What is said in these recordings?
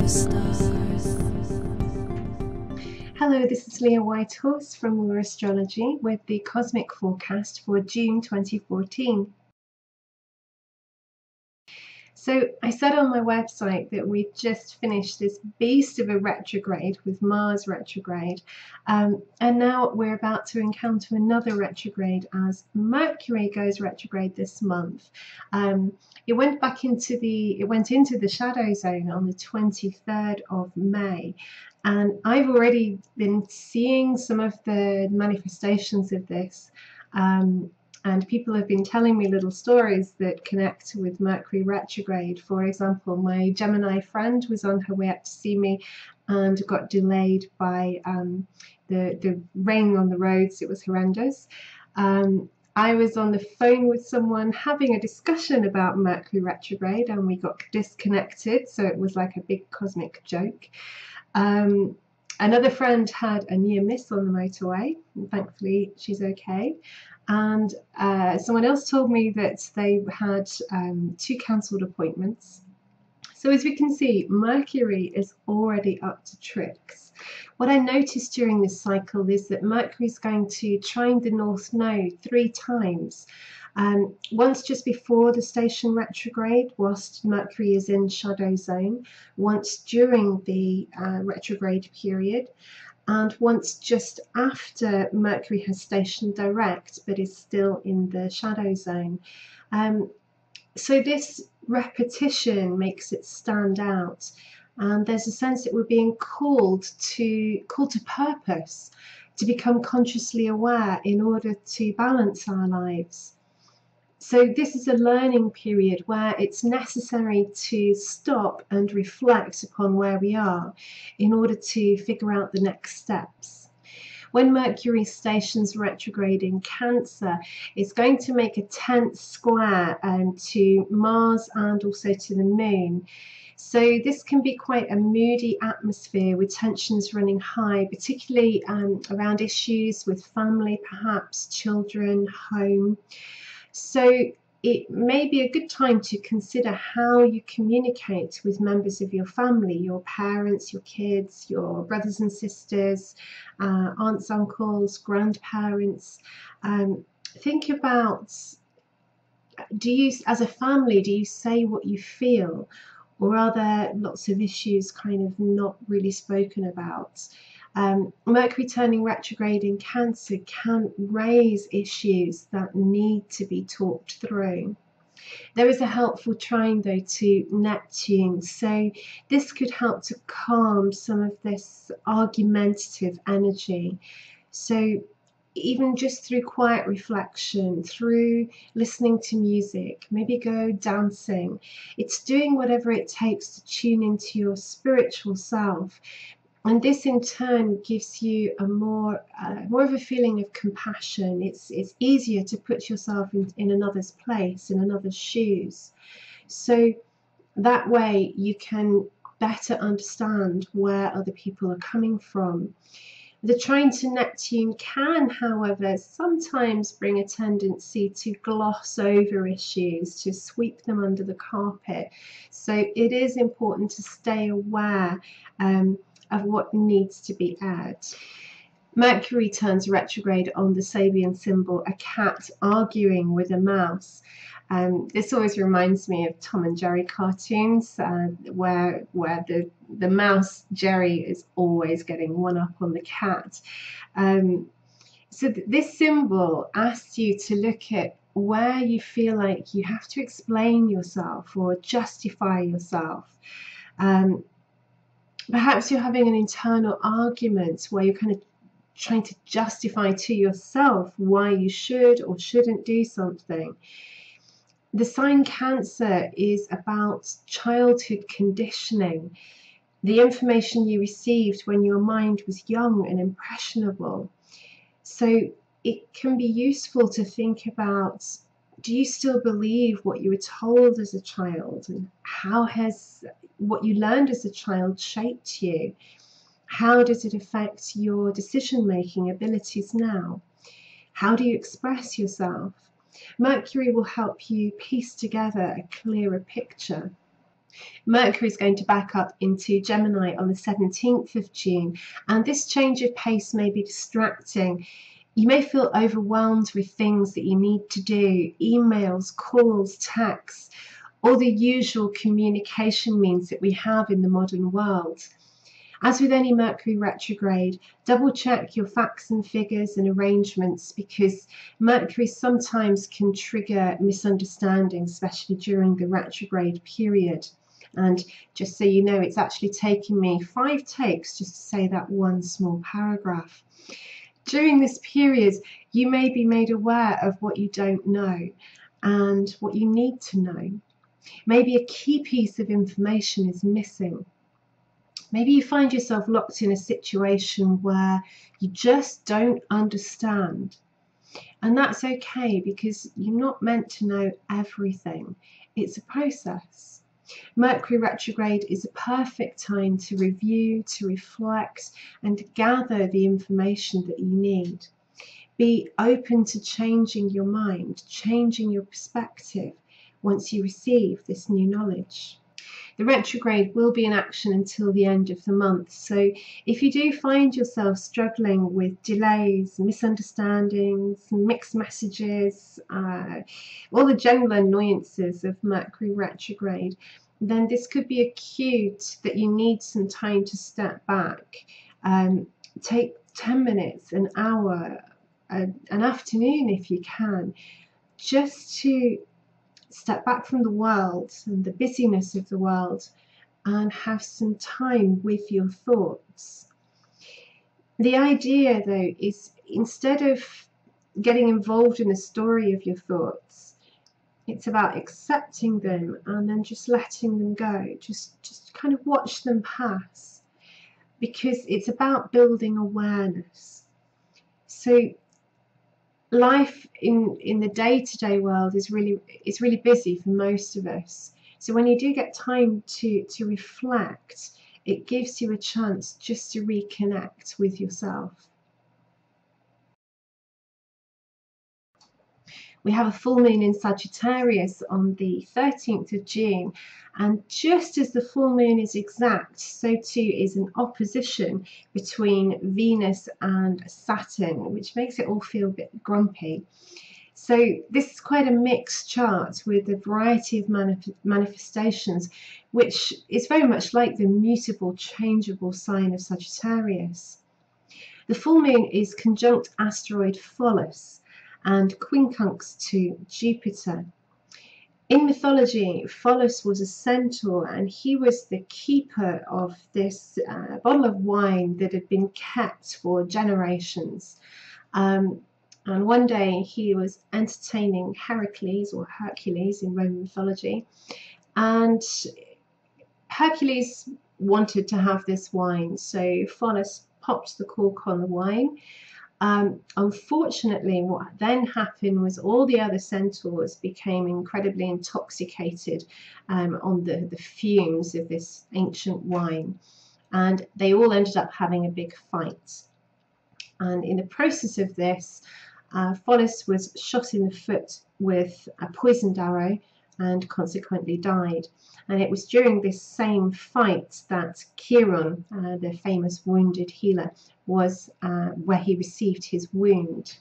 Hello, this is Leah Whitehorse from Astrology with the cosmic forecast for June 2014. So I said on my website that we've just finished this beast of a retrograde with Mars retrograde, and now we're about to encounter another retrograde as Mercury goes retrograde this month. It went into the shadow zone on the 23rd of May, and I've already been seeing some of the manifestations of this. And people have been telling me little stories that connect with Mercury retrograde. For example, my Gemini friend was on her way up to see me and got delayed by the rain on the roads. It was horrendous. I was on the phone with someone having a discussion about Mercury retrograde and we got disconnected, so it was like a big cosmic joke. Another friend had a near miss on the motorway, and thankfully she's okay. And someone else told me that they had 2 cancelled appointments. So as we can see, Mercury is already up to tricks. What I noticed during this cycle is that Mercury is going to trine the North Node 3 times. Once just before the station retrograde, whilst Mercury is in shadow zone, once during the retrograde period, and once just after Mercury has stationed direct but is still in the shadow zone. So this repetition makes it stand out, and there's a sense that we're being called to purpose, to become consciously aware in order to balance our lives. So this is a learning period where it's necessary to stop and reflect upon where we are in order to figure out the next steps. When Mercury stations retrograde in Cancer, it's going to make a tense square to Mars and also to the Moon. So this can be quite a moody atmosphere with tensions running high, particularly around issues with family, perhaps children, home. So it may be a good time to consider how you communicate with members of your family, your parents, your kids, your brothers and sisters, aunts, uncles, grandparents. Think about, as a family, do you say what you feel? Or are there lots of issues kind of not really spoken about? Mercury turning retrograde in Cancer can raise issues that need to be talked through. There is a helpful trine though to Neptune, so this could help to calm some of this argumentative energy. So even just through quiet reflection, through listening to music, maybe go dancing, it's doing whatever it takes to tune into your spiritual self. And this in turn gives you a more of a feeling of compassion. It's easier to put yourself in another's place, in another's shoes. So that way you can better understand where other people are coming from. The trine to Neptune can, however, sometimes bring a tendency to gloss over issues, to sweep them under the carpet. So it is important to stay aware of what needs to be aired. Mercury turns retrograde on the Sabian symbol, a cat arguing with a mouse. This always reminds me of Tom and Jerry cartoons, where the mouse Jerry is always getting one up on the cat. So this symbol asks you to look at where you feel like you have to explain yourself or justify yourself. Perhaps you're having an internal argument where you're kind of trying to justify to yourself why you should or shouldn't do something. The sign Cancer is about childhood conditioning, the information you received when your mind was young and impressionable. So it can be useful to think about, do you still believe what you were told as a child, and how has what you learned as a child shaped you? How does it affect your decision-making abilities now? How do you express yourself? Mercury will help you piece together a clearer picture. Mercury is going to back up into Gemini on the 17th of June, and this change of pace may be distracting. You may feel overwhelmed with things that you need to do, emails, calls, texts, all the usual communication means that we have in the modern world. As with any Mercury retrograde, double check your facts and figures and arrangements, because Mercury sometimes can trigger misunderstandings, especially during the retrograde period. And just so you know, it's actually taken me 5 takes just to say that one small paragraph. During this period, you may be made aware of what you don't know and what you need to know. Maybe a key piece of information is missing. Maybe you find yourself locked in a situation where you just don't understand. And that's okay, because you're not meant to know everything. It's a process. Mercury retrograde is a perfect time to review, to reflect, and gather the information that you need. Be open to changing your mind, changing your perspective once you receive this new knowledge. The retrograde will be in action until the end of the month, so if you do find yourself struggling with delays, misunderstandings, mixed messages, all the general annoyances of Mercury retrograde, then this could be a cue that you need some time to step back. Take 10 minutes, an hour, an afternoon if you can, just to step back from the world and the busyness of the world and have some time with your thoughts. The idea, though, is instead of getting involved in the story of your thoughts, it's about accepting them and then just letting them go. Just kind of watch them pass, because it's about building awareness. So life in the day-to-day world is really busy for most of us. So when you do get time to reflect, it gives you a chance just to reconnect with yourself. We have a full moon in Sagittarius on the 13th of June, and just as the full moon is exact, so too is an opposition between Venus and Saturn, which makes it all feel a bit grumpy. So this is quite a mixed chart with a variety of manifestations, which is very much like the mutable, changeable sign of Sagittarius. The full moon is conjunct asteroid Phallus and quincunx to Jupiter. In mythology, Phallus was a centaur, and he was the keeper of this bottle of wine that had been kept for generations. And one day he was entertaining Heracles, or Hercules in Roman mythology, and Hercules wanted to have this wine, so Phallus popped the cork on the wine. Unfortunately, what then happened was all the other centaurs became incredibly intoxicated on the fumes of this ancient wine, and they all ended up having a big fight. And in the process of this, Phallus was shot in the foot with a poisoned arrow and consequently died. And it was during this same fight that Chiron, the famous wounded healer, was where he received his wound.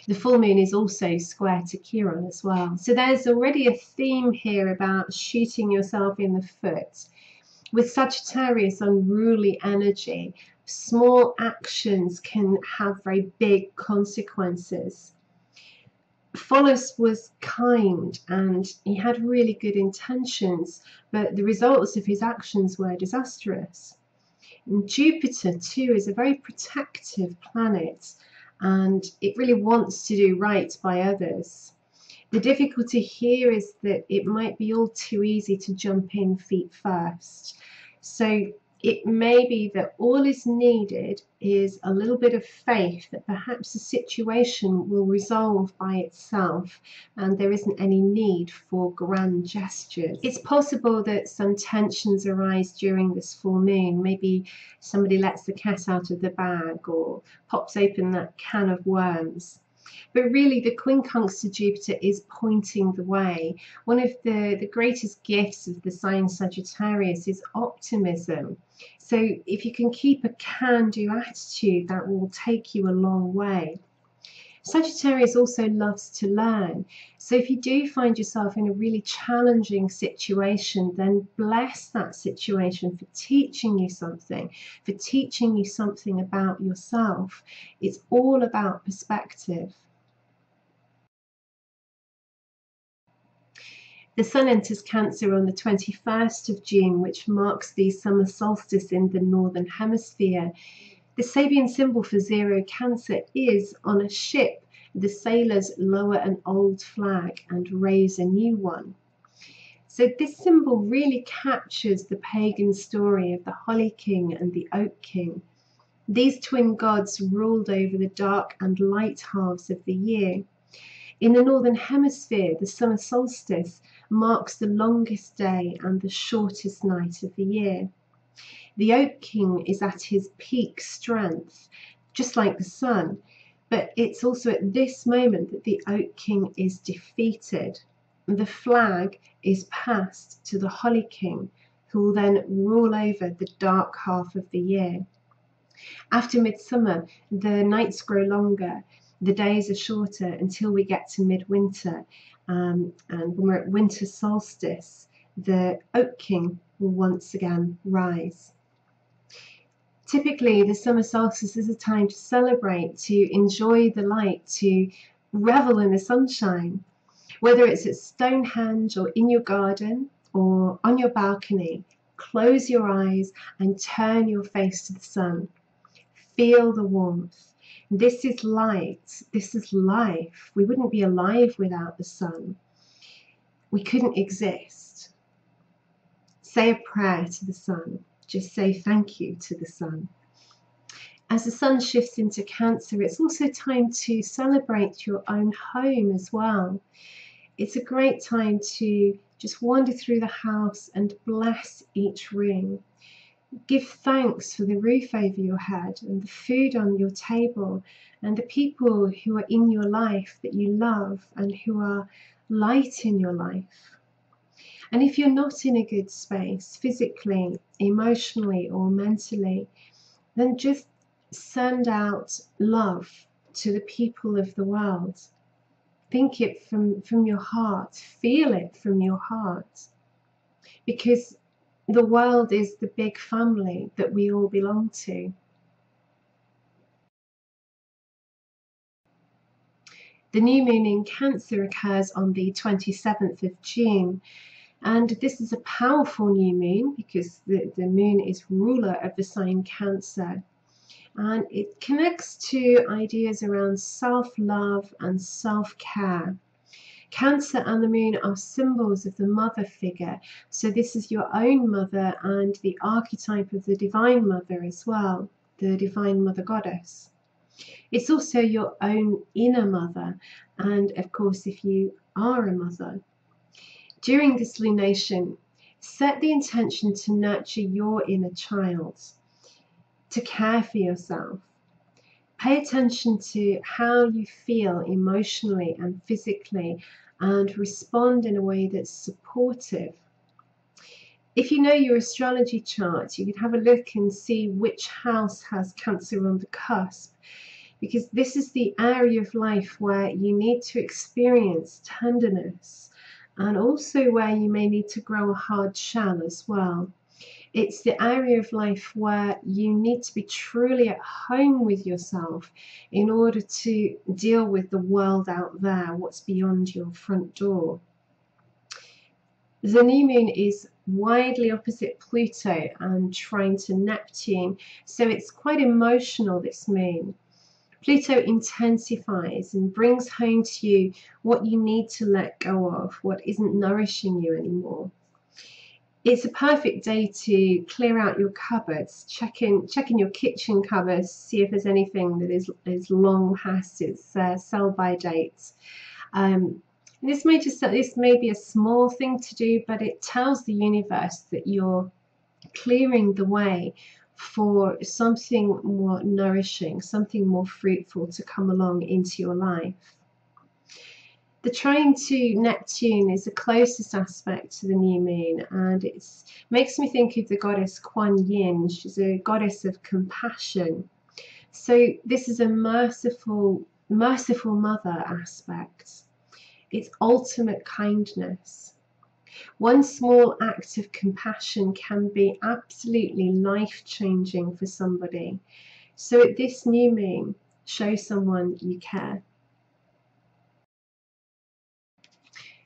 The full moon is also square to Chiron as well. So there's already a theme here about shooting yourself in the foot. With Sagittarius unruly energy, small actions can have very big consequences. Phallus was kind and he had really good intentions, but the results of his actions were disastrous. And Jupiter too is a very protective planet, and it really wants to do right by others. The difficulty here is that it might be all too easy to jump in feet first. So it may be that all is needed is a little bit of faith that perhaps the situation will resolve by itself and there isn't any need for grand gestures. It's possible that some tensions arise during this full moon. Maybe somebody lets the cat out of the bag or pops open that can of worms. But really, the quincunx to Jupiter is pointing the way. One of the greatest gifts of the sign Sagittarius is optimism. So if you can keep a can-do attitude, that will take you a long way. Sagittarius also loves to learn. So if you do find yourself in a really challenging situation, then bless that situation for teaching you something about yourself. It's all about perspective. The Sun enters Cancer on the 21st of June, which marks the summer solstice in the Northern Hemisphere. The Sabian symbol for zero Cancer is, on a ship, the sailors lower an old flag and raise a new one. So this symbol really captures the pagan story of the Holly King and the Oak King. These twin gods ruled over the dark and light halves of the year. In the Northern Hemisphere, the summer solstice marks the longest day and the shortest night of the year. The Oak King is at his peak strength, just like the Sun, but it's also at this moment that the Oak King is defeated. The flag is passed to the Holly King, who will then rule over the dark half of the year. After midsummer, the nights grow longer, the days are shorter until we get to midwinter, and when we're at winter solstice, the Oak King will once again rise. Typically, the summer solstice is a time to celebrate, to enjoy the light, to revel in the sunshine. Whether it's at Stonehenge or in your garden or on your balcony, close your eyes and turn your face to the sun. Feel the warmth. This is light. This is life. We wouldn't be alive without the sun. We couldn't exist. Say a prayer to the sun. Just say thank you to the sun. As the sun shifts into Cancer, it's also time to celebrate your own home as well. It's a great time to just wander through the house and bless each room. Give thanks for the roof over your head and the food on your table and the people who are in your life that you love and who are light in your life. And if you're not in a good space, physically, emotionally, or mentally, then just send out love to the people of the world. Think it from your heart. Feel it from your heart. Because the world is the big family that we all belong to. The new moon in Cancer occurs on the 27th of June. And this is a powerful new moon because the moon is ruler of the sign Cancer. And it connects to ideas around self-love and self-care. Cancer and the moon are symbols of the mother figure. So this is your own mother and the archetype of the divine mother as well, the divine mother goddess. It's also your own inner mother. And of course, if you are a mother, during this lunation, set the intention to nurture your inner child, to care for yourself. Pay attention to how you feel emotionally and physically and respond in a way that's supportive. If you know your astrology chart, you could have a look and see which house has Cancer on the cusp, because this is the area of life where you need to experience tenderness, and also where you may need to grow a hard shell as well. It's the area of life where you need to be truly at home with yourself in order to deal with the world out there, what's beyond your front door. The new moon is widely opposite Pluto and trine to Neptune, so it's quite emotional, this moon. Pluto intensifies and brings home to you what you need to let go of, what isn't nourishing you anymore. It's a perfect day to clear out your cupboards, check in your kitchen cupboards, see if there's anything that is long past its sell-by date. This may be a small thing to do, but it tells the universe that you're clearing the way for something more nourishing, something more fruitful to come along into your life. The trine to Neptune is the closest aspect to the new moon, and it makes me think of the goddess Kuan Yin. She's a goddess of compassion. So this is a merciful mother aspect. It's ultimate kindness. One small act of compassion can be absolutely life-changing for somebody. So at this new moon, show someone you care.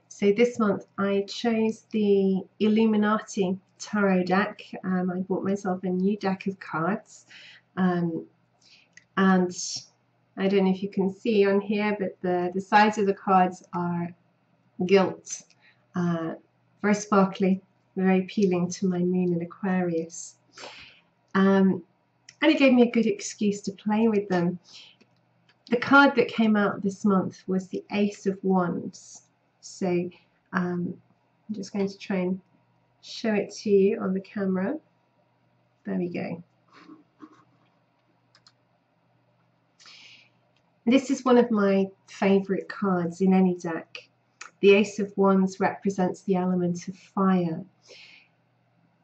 So this month I chose the Illuminati tarot deck. I bought myself a new deck of cards, and I don't know if you can see on here, but the sides of the cards are gilt, very sparkly, very appealing to my moon in Aquarius, and it gave me a good excuse to play with them. The card that came out this month was the Ace of Wands. So I'm just going to try and show it to you on the camera. There we go. This is one of my favourite cards in any deck. The Ace of Wands represents the element of fire.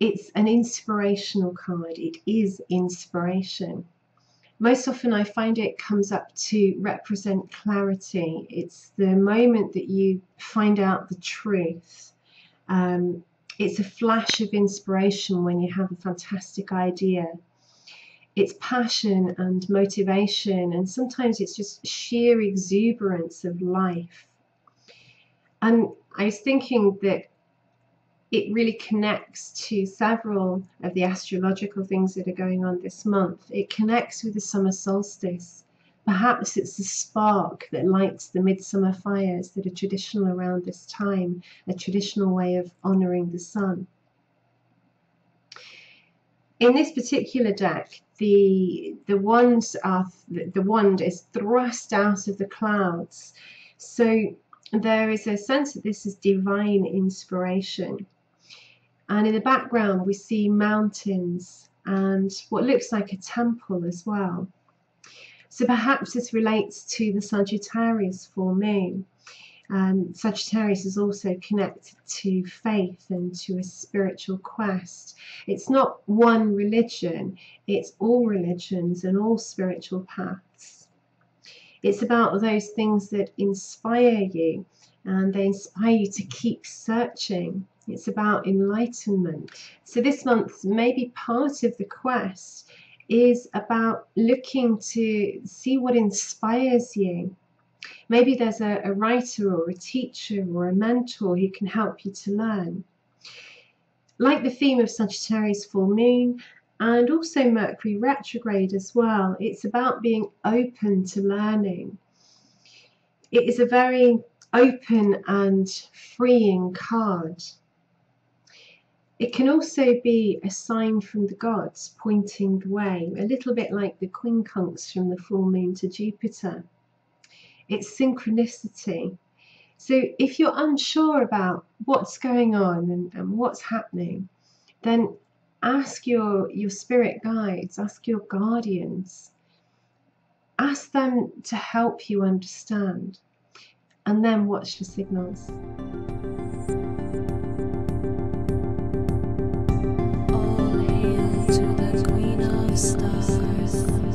It's an inspirational card. It is inspiration. Most often I find it comes up to represent clarity. It's the moment that you find out the truth. It's a flash of inspiration when you have a fantastic idea. It's passion and motivation, and sometimes it's just sheer exuberance of life. And I was thinking that it really connects to several of the astrological things that are going on this month. It connects with the summer solstice. Perhaps it's the spark that lights the midsummer fires that are traditional around this time, a traditional way of honouring the sun. In this particular deck, the wand is thrust out of the clouds. So there is a sense that this is divine inspiration. And in the background we see mountains and what looks like a temple as well. So perhaps this relates to the Sagittarius full moon. Sagittarius is also connected to faith and to a spiritual quest. It's not one religion, it's all religions and all spiritual paths. It's about those things that inspire you, and they inspire you to keep searching. It's about enlightenment. So this month, maybe part of the quest is about looking to see what inspires you. Maybe there's a writer or a teacher or a mentor who can help you to learn. Like the theme of Sagittarius full moon and also Mercury Retrograde as well, it's about being open to learning. It is a very open and freeing card. It can also be a sign from the gods pointing the way, a little bit like the quincunx from the full moon to Jupiter. It's synchronicity. So if you're unsure about what's going on and what's happening, then ask your spirit guides, ask your guardians. Ask them to help you understand, and then watch the signals. All hail to the Queen of Stars.